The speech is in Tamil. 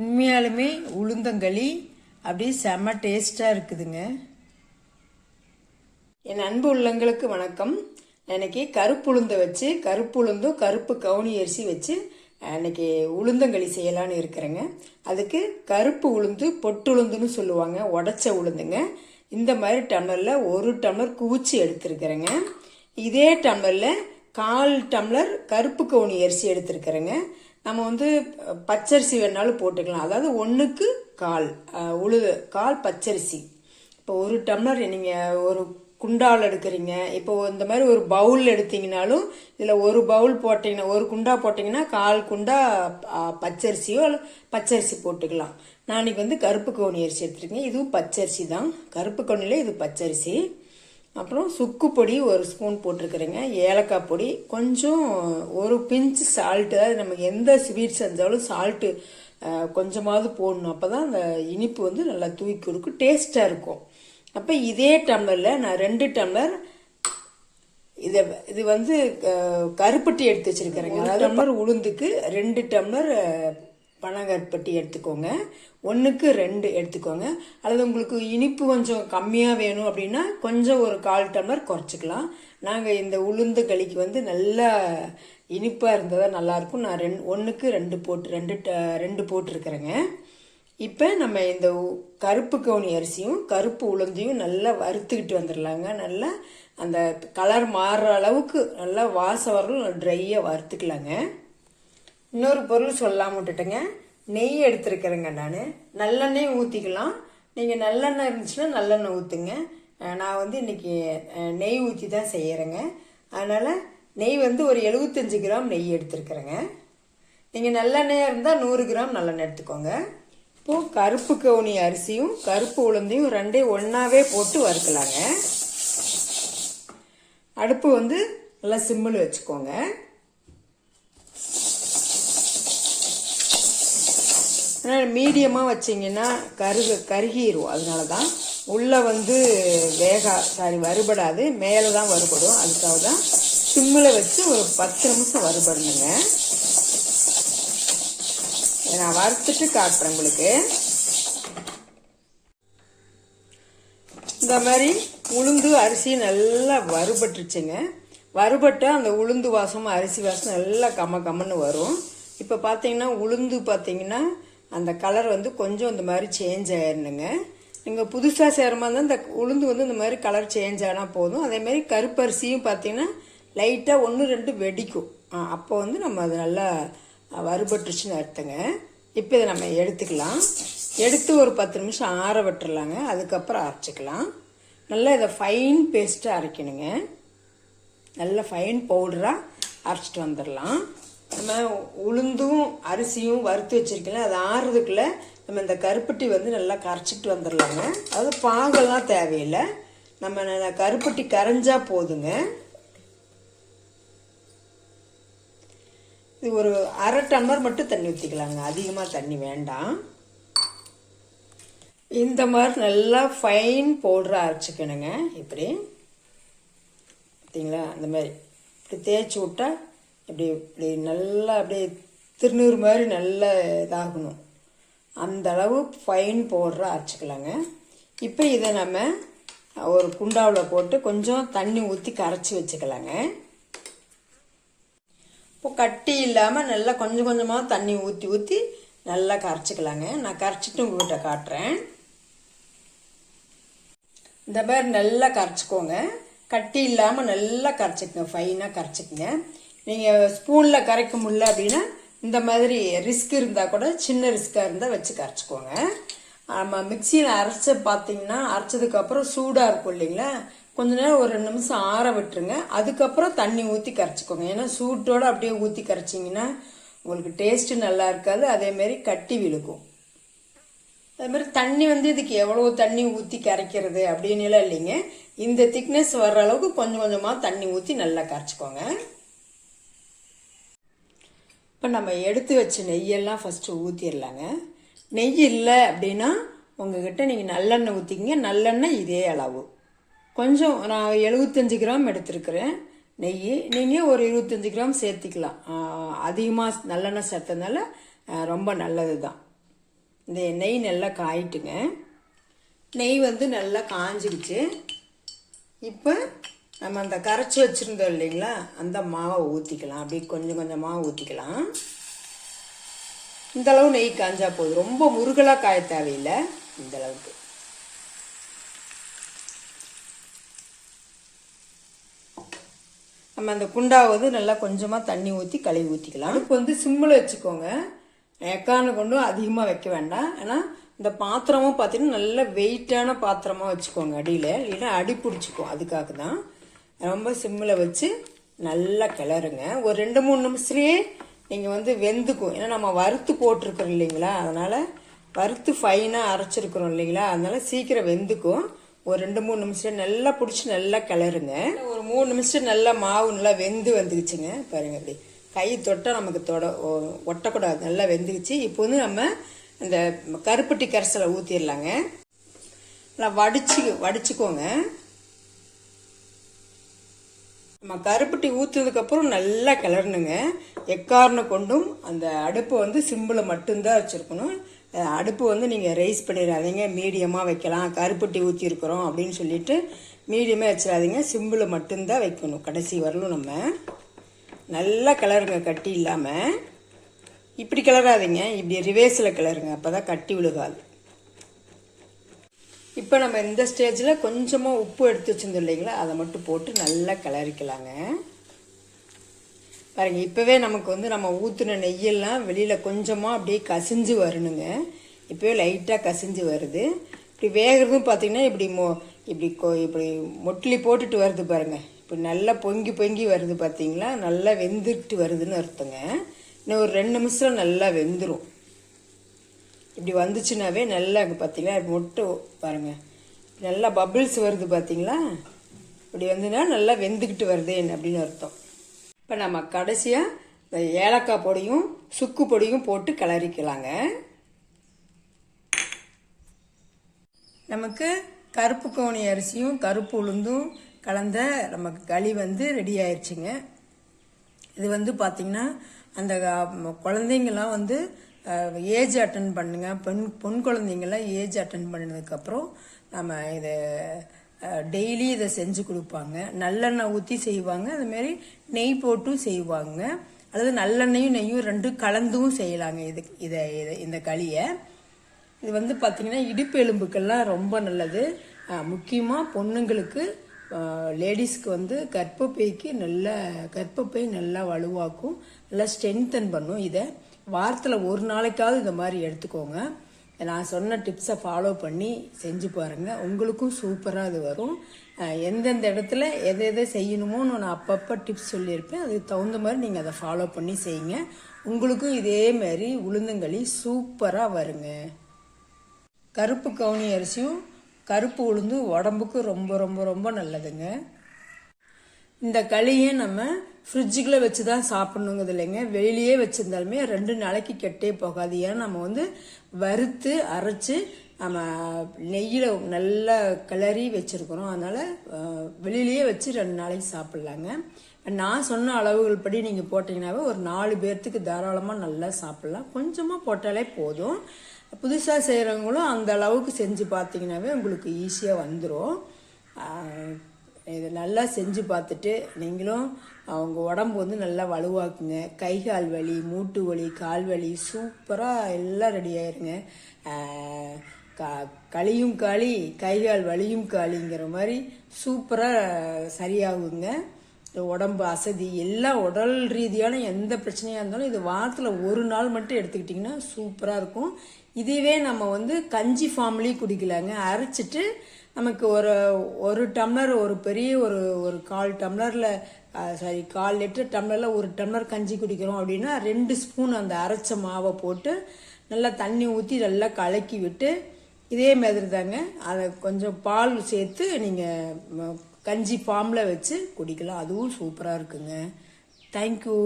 உண்மையாலுமே உளுந்தங்களி அப்படியே செம்ம டேஸ்டாக இருக்குதுங்க. என் அன்பு உள்ளங்களுக்கு வணக்கம். இன்னைக்கு கருப்பு உளுந்தை வச்சு கருப்பு உளுந்தும் கருப்பு கவுனி அரிசி வச்சு இன்னைக்கு உளுந்தங்களி செய்யலான்னு இருக்கிறேங்க. அதுக்கு கருப்பு உளுந்து பொட்டு உளுந்துன்னு சொல்லுவாங்க, உடச்ச உளுந்துங்க. இந்த மாதிரி டம்ளரில் 1 டம்ளர் குவிச்சு எடுத்துருக்கிறேங்க. இதே டம்ளரில் 1/4 டம்ளர் கருப்பு கவுனி அரிசி எடுத்துருக்கிறேங்க. நம்ம வந்து பச்சரிசி வேணாலும் போட்டுக்கலாம், அதாவது 1க்கு 1/4 பச்சரிசி. இப்போ 1 டம்ளர் நீங்கள் ஒரு குண்டாவில் எடுக்கிறீங்க. இப்போ இந்த மாதிரி ஒரு பவுல் எடுத்தீங்கனாலும் இதில் 1 பவுல் போட்டிங்கன்னா, 1 குண்டா போட்டிங்கன்னா 1/4 குண்டா பச்சரிசியோ பச்சரிசி போட்டுக்கலாம். நான் இன்னைக்கு வந்து கருப்பு கவுனி அரிசி எடுத்துருக்கேன். இதுவும் பச்சரிசி தான், கருப்பு கவுனியில் இது பச்சரிசி. அப்புறம் சுக்கு பொடி 1 ஸ்பூன் போட்டிருக்கிறேங்க. ஏலக்காய் பொடி கொஞ்சம், ஒரு பிஞ்ச் சால்ட்டு. அதாவது நம்ம எந்த ஸ்வீட் செஞ்சாலும் சால்ட்டு கொஞ்சமாவது போடணும், அப்போ தான் அந்த இனிப்பு வந்து நல்லா தூக்கி கொடுக்கும், டேஸ்ட்டாக இருக்கும். அப்போ இதே டம்ளரில் நான் 2 டம்ளர் இது வந்து கருப்பட்டி எடுத்து வச்சிருக்கிறேங்க. அதாவது டம்ளர் உளுந்துக்கு 2 டம்ளர் பனங்கருப்பட்டி எடுத்துக்கோங்க. 1க்கு 2 எடுத்துக்கோங்க. அல்லது உங்களுக்கு இனிப்பு கொஞ்சம் கம்மியாக வேணும் அப்படின்னா கொஞ்சம் ஒரு 1/4 டம்ளர் குறைச்சிக்கலாம். நாங்கள் இந்த உளுந்து களிக்கு வந்து நல்லா இனிப்பாக இருந்ததாக நல்லாயிருக்கும். நான் 1க்கு 2 போட்டிருக்கிறேங்க. இப்போ நம்ம இந்த கருப்பு கவுனி அரிசியும் கருப்பு உளுந்தையும் நல்லா வறுத்துக்கிட்டு வந்துடலாங்க. நல்லா அந்த கலர் மாறுற அளவுக்கு நல்லா வாசம் வரலும் ட்ரையாக வறுத்துக்கலாங்க. இன்னொரு பொருள் சொல்லாம விட்டுட்டேங்க, நெய் எடுத்துருக்கிறேங்க. நான் நல்லெண்ணெய் ஊற்றிக்கலாம். நீங்கள் நல்லெண்ணெய் இருந்துச்சுன்னா நல்லெண்ணெய் ஊற்றுங்க. நான் வந்து இன்னைக்கு நெய் ஊற்றி தான் செய்கிறேங்க. அதனால் நெய் வந்து ஒரு 75 கிராம் நெய் எடுத்துருக்கிறேங்க. நீங்கள் நல்லெண்ணெயாக இருந்தால் 100 கிராம் நல்லெண்ணெய் எடுத்துக்கோங்க. இப்போது கருப்பு கவுனி அரிசியும் கருப்பு உளுந்தையும் 2 ஒன்றாவே போட்டு வறுக்கலாங்க. அடுப்பு வந்து நல்லா சிம்மில் வச்சுக்கோங்க. ஆனால் மீடியமாக வச்சிங்கன்னா கருகிரும். அதனால தான் உள்ளே வந்து வறுபடாது, மேலே தான் வறுபடும். அதுக்காக தான் சிம்மில் வச்சு ஒரு 10 நிமிஷம் வறுபடணுங்க. நான் வறுத்துட்டு காட்டுறேன் உங்களுக்கு. இந்த மாதிரி உளுந்து அரிசி நல்லா வறுபட்டுருச்சுங்க. வறுபட்டால் அந்த உளுந்து வாசம் அரிசி வாசம் நல்லா கம்மன்னு வரும். இப்போ பார்த்தீங்கன்னா உளுந்து பார்த்தீங்கன்னா அந்த கலர் வந்து கொஞ்சம் இந்த மாதிரி சேஞ்ச் ஆயிடணுங்க. நீங்கள் புதுசாக சேர மாதிரி தான் இந்த உளுந்து வந்து இந்த மாதிரி கலர் சேஞ்ச் ஆனால் போதும். அதேமாதிரி கருப்பரிசியும் பார்த்தீங்கன்னா லைட்டாக 1-2 வெடிக்கும். அப்போ வந்து நம்ம அது நல்லா வறுபட்டுருச்சுன்னு அர்த்தங்க. இப்போ இதை நம்ம எடுத்துக்கலாம். எடுத்து ஒரு 10 நிமிஷம் ஆற விட்டுறலாங்க. அதுக்கப்புறம் அரைச்சிக்கலாம். நல்லா இதை ஃபைன் பேஸ்ட்டாக அரைக்கணுங்க. நல்ல ஃபைன் பவுடராக அரைச்சிட்டு வந்துடலாம். நம்ம உளுந்தும் அரிசியும் வறுத்து வச்சிருக்கலாம். அது ஆறுறதுக்குள்ளே நம்ம இந்த கருப்பட்டி வந்து நல்லா கரைச்சிட்டு வந்துடலாங்க. அதாவது பாகெல்லாம் தேவையில்லை, நம்ம கருப்பட்டி கரைஞ்சா போதுங்க. இது ஒரு 1/2 டம்ளர் மட்டும் தண்ணி ஊற்றிக்கலாங்க, அதிகமாக தண்ணி வேண்டாம். இந்த மாதிரி நல்லா ஃபைன் பவுடராக அரைச்சிக்கணுங்க. இப்படி பார்த்தீங்களா, அந்த மாதிரி இப்படி தேய்ச்சி விட்டா இப்படி நல்லா அப்படியே திருநீர் மாதிரி நல்லா இதாகணும். அந்த அளவு ஃபைன் பவுடராக அரைச்சிக்கலாங்க. இப்போ இதை நம்ம ஒரு குண்டாவில் போட்டு கொஞ்சம் தண்ணி ஊற்றி கரைச்சி வச்சுக்கலாங்க. இப்போ கட்டி இல்லாமல் நல்லா கொஞ்சம் கொஞ்சமாக தண்ணி ஊற்றி நல்லா கரைச்சிக்கலாங்க. நான் கரைச்சிட்டு உங்கள்கிட்ட காட்டுறேன். இந்த மாதிரி நல்லா கரைச்சிக்கோங்க. கட்டி இல்லாமல் நல்லா கரைச்சிக்கங்க, ஃபைனாக கரைச்சிக்கங்க. நீங்கள் ஸ்பூனில் கரைக்க முடியல அப்படின்னா இந்த மாதிரி ரிஸ்க் இருந்தால் கூட, சின்ன ரிஸ்காக இருந்தால் வச்சு கரைச்சிக்கோங்க. நம்ம மிக்சியில் அரைச்சதுக்கப்புறம் சூடாக இருக்கும் இல்லைங்களா, கொஞ்ச நேரம் ஒரு 2 நிமிஷம் ஆற விட்டுருங்க. அதுக்கப்புறம் தண்ணி ஊற்றி கரைச்சிக்கோங்க. ஏன்னா சூட்டோடு அப்படியே ஊற்றி கரைச்சிங்கன்னா உங்களுக்கு டேஸ்ட்டு நல்லா இருக்காது, அதேமாரி கட்டி விழுக்கும். அதுமாதிரி தண்ணி வந்து இதுக்கு எவ்வளோ தண்ணி ஊற்றி கரைக்கிறது அப்படின்னு எல்லாம் இல்லைங்க. இந்த திக்னஸ் வர்ற அளவுக்கு கொஞ்சம் கொஞ்சமாக தண்ணி ஊற்றி நல்லா கரைச்சிக்கோங்க. இப்போ நம்ம எடுத்து வச்ச நெய்யெல்லாம் ஃபஸ்ட்டு ஊற்றிடலாங்க. நெய் இல்லை அப்படின்னா உங்ககிட்ட நீங்கள் நல்லெண்ணெய் ஊற்றிக்கிங்க. நல்லெண்ணெய் இதே அளவு கொஞ்சம், நான் 75 கிராம் எடுத்துருக்கிறேன் நெய். நீங்கள் ஒரு 25 கிராம் சேர்த்திக்கலாம். அதிகமாக நல்லெண்ணெய் சேர்த்ததுனால ரொம்ப நல்லது தான். இந்த நெய் நல்லா காயிட்டுங்க. நெய் வந்து நல்லா காஞ்சிடுச்சு. இப்போ நம்ம அந்த கரைச்சி வச்சுருந்தோம் இல்லைங்களா, அந்த மாவை ஊற்றிக்கலாம். அப்படி கொஞ்சம் கொஞ்சமாக ஊற்றிக்கலாம். இந்தளவு நெய் காஞ்சா போதும், ரொம்ப முருகலாக காய தேவையில்லை. இந்தளவுக்கு நம்ம அந்த குண்டாவை வந்து நல்லா கொஞ்சமாக தண்ணி ஊற்றி கழுவி ஊற்றிக்கலாம். அடுப்பு வந்து சிம்மில் வச்சுக்கோங்க. எக்கான கொண்டும் அதிகமாக வைக்க வேண்டாம். ஏன்னா இந்த பாத்திரமும் பார்த்தீங்கன்னா நல்ல வெயிட்டான பாத்திரமாக வச்சுக்கோங்க அடியில், இல்லைன்னா அடி பிடிச்சிக்கும். அதுக்காக தான் ரொம்ப சிம்மில் வச்சு நல்லா கிளறுங்க. ஒரு 2-3 நிமிஷத்துலேயே நீங்கள் வந்து வெந்துக்கும். ஏன்னா நம்ம வறுத்து போட்டிருக்கிறோம் இல்லைங்களா, அதனால் வறுத்து ஃபைனாக அரைச்சிருக்கிறோம் இல்லைங்களா, அதனால சீக்கிரம் வெந்துக்கும். ஒரு 2-3 நிமிஷம் நல்லா பிடிச்சி நல்லா கிளறுங்க. ஒரு 3 நிமிஷம் நல்லா மாவு நல்லா வெந்து வந்துக்குச்சுங்க. பாருங்க, அப்படி கை தொட்டால் நமக்கு ஒட்டக்கூடாது. நல்லா வெந்துக்குச்சு. இப்போ வந்து நம்ம இந்த கருப்பட்டி கரைசலை ஊற்றிடலாங்க. நல்லா வடிச்சுக்கோங்க. நம்ம கருப்பட்டி ஊற்றுனதுக்கப்புறம் நல்லா கிளறணுங்க. எக்காரணம் கொண்டும் அந்த அடுப்பை வந்து சிம்பிள் மட்டும்தான் வச்சுருக்கணும். அடுப்பு வந்து நீங்கள் ரைஸ் பண்ணிடாதீங்க. மீடியமாக வைக்கலாம். கருப்பட்டி ஊற்றிருக்கிறோம் அப்படின்னு சொல்லிட்டு மீடியமாக வச்சிடாதீங்க. சிம்பிள் மட்டும்தான் வைக்கணும். கடைசி வரலும் நம்ம நல்லா கிளறுங்க, கட்டி இல்லாமல். இப்படி கிளறாதீங்க, இப்படி ரிவேர்ஸில் கிளறுங்க. அப்போ தான் கட்டி விழுகாது. இப்போ நம்ம இந்த ஸ்டேஜில் கொஞ்சமாக உப்பு எடுத்து வச்சுருந்தோம் இல்லைங்களா, அதை மட்டும் போட்டு நல்லா கிளறிக்கலாங்க. பாருங்க, இப்போவே நமக்கு வந்து நம்ம ஊற்றின நெய்யெல்லாம் வெளியில் கொஞ்சமாக அப்படியே கசிஞ்சு வரணுங்க. இப்போவே லைட்டாக கசிஞ்சு வருது. இப்படி வேகிறதும் பார்த்தீங்கன்னா இப்படி இப்படி மொட்லி போட்டுட்டு வருது பாருங்க. இப்போ நல்லா பொங்கி பொங்கி வருது பார்த்தீங்களா, நல்லா வெந்துட்டு வருதுன்னு அர்த்தங்க. இன்னும் ஒரு 2 நிமிஷம் நல்லா வெந்துடும். இப்படி வந்துச்சுனாவே நல்லா பார்த்தீங்களா, மொட்டு பாருங்க, நல்லா பபிள்ஸ் வருது பார்த்தீங்களா. இப்படி வந்துன்னா நல்லா வெந்துக்கிட்டு வருது அப்படின்னு அர்த்தம். இப்போ நம்ம கடைசியாக ஏலக்காய் பொடியும் சுக்கு பொடியும் போட்டு கிளறிக்கலாங்க. நமக்கு கருப்பு கவுனி அரிசியும் கருப்பு உளுந்தும் கலந்த நமக்கு களி வந்து ரெடி ஆயிடுச்சுங்க. இது வந்து பார்த்திங்கன்னா அந்த குழந்தைங்கள்லாம் வந்து ஏஜ் அட்டன் பண்ணுங்க. பொன் குழந்தைங்கள்லாம் ஏஜ் அட்டன் பண்ணினதுக்கப்புறம் நம்ம இதை டெய்லி இதை செஞ்சு கொடுப்பாங்க. நல்லெண்ணெய் ஊற்றி செய்வாங்க, அதுமாரி நெய் போட்டும் செய்வாங்க, அல்லது நல்லெண்ணெயும் நெய்யும் ரெண்டும் கலந்தும் செய்யலாங்க. இந்த களியை இது வந்து பார்த்திங்கன்னா இடுப்பு எலும்புக்கெல்லாம் ரொம்ப நல்லது. முக்கியமாக பொண்ணுங்களுக்கு, லேடிஸ்க்கு வந்து கர்ப்பப்பை நல்லா வலுவாக்கும், நல்லா ஸ்ட்ரென்தன் பண்ணும். இதை வாரத்தில் ஒரு நாளைக்காவது இந்த மாதிரி எடுத்துக்கோங்க. நான் சொன்ன டிப்ஸை ஃபாலோ பண்ணி செஞ்சு பாருங்கள். உங்களுக்கும் சூப்பராக அது வரும். எந்தெந்த இடத்துல எதை செய்யணுமோன்னு நான் அப்பப்போ டிப்ஸ் சொல்லியிருப்பேன். அதுக்கு தகுந்த மாதிரி நீங்கள் அதை ஃபாலோ பண்ணி செய்யுங்க. உங்களுக்கும் இதே மாதிரி உளுந்தங்களி சூப்பராக வருங்க. கருப்பு கவுனி அரிசியும் கருப்பு உளுந்து உடம்புக்கு ரொம்ப ரொம்ப ரொம்ப நல்லதுங்க. இந்த களியை நம்ம ஃப்ரிட்ஜுக்குள்ளே வச்சு தான் சாப்பிட்ணுங்கிறது இல்லைங்க. வெளியிலேயே வச்சுருந்தாலுமே 2 நாளைக்கு கெட்டே போகாது. ஏன்னா நம்ம வந்து வறுத்து அரைச்சி நம்ம நெய்யில் நல்லா கிளறி வச்சுருக்கிறோம். அதனால் வெளியிலேயே வச்சு 2 நாளைக்கு சாப்பிட்லாங்க. நான் சொன்ன அளவுகள் படி நீங்கள் போட்டிங்கன்னாவே ஒரு 4 பேர்த்துக்கு தாராளமாக நல்லா சாப்பிட்லாம். கொஞ்சமாக போட்டாலே போதும். புதுசாக செய்கிறவங்களும் அந்த அளவுக்கு செஞ்சு பார்த்தீங்கன்னாவே உங்களுக்கு ஈஸியாக வந்துடும். இதை நல்லா செஞ்சு பார்த்துட்டு நீங்களும் அவங்க உடம்பு வந்து நல்லா வலுவாக்குங்க. கை கால் வலி, மூட்டு வலி, கால் வலி சூப்பராக எல்லாம் ரெடி ஆயிருங்க. களியும் காளி, கை கால் வலியும் காளிங்கிற மாதிரி சூப்பராக சரியாகுங்க. உடம்பு அசதி எல்லாம் உடல் ரீதியான எந்த பிரச்சனையாக இருந்தாலும் இது வாரத்தில் ஒரு நாள் மட்டும் எடுத்துக்கிட்டிங்கன்னா சூப்பராக இருக்கும். இதுவே நம்ம வந்து கஞ்சி ஃபார்ம்லேயும் குடிக்கலாங்க. அரைச்சிட்டு நமக்கு ஒரு டம்ளர், ஒரு பெரிய ஒரு 1/4 டம்ளரில் 1/4 லிட்டர் டம்ளரில் 1 டம்ளர் கஞ்சி குடிக்கிறோம் அப்படின்னா 2 ஸ்பூன் அந்த அரைச்ச மாவை போட்டு நல்லா தண்ணி ஊற்றி நல்லா கலக்கி விட்டு இதே மாதிரி தாங்க அதை கொஞ்சம் பால் சேர்த்து நீங்கள் கஞ்சி ஃபார்மில் வச்சு குடிக்கலாம். அதுவும் சூப்பராக இருக்குங்க. தேங்க்யூ.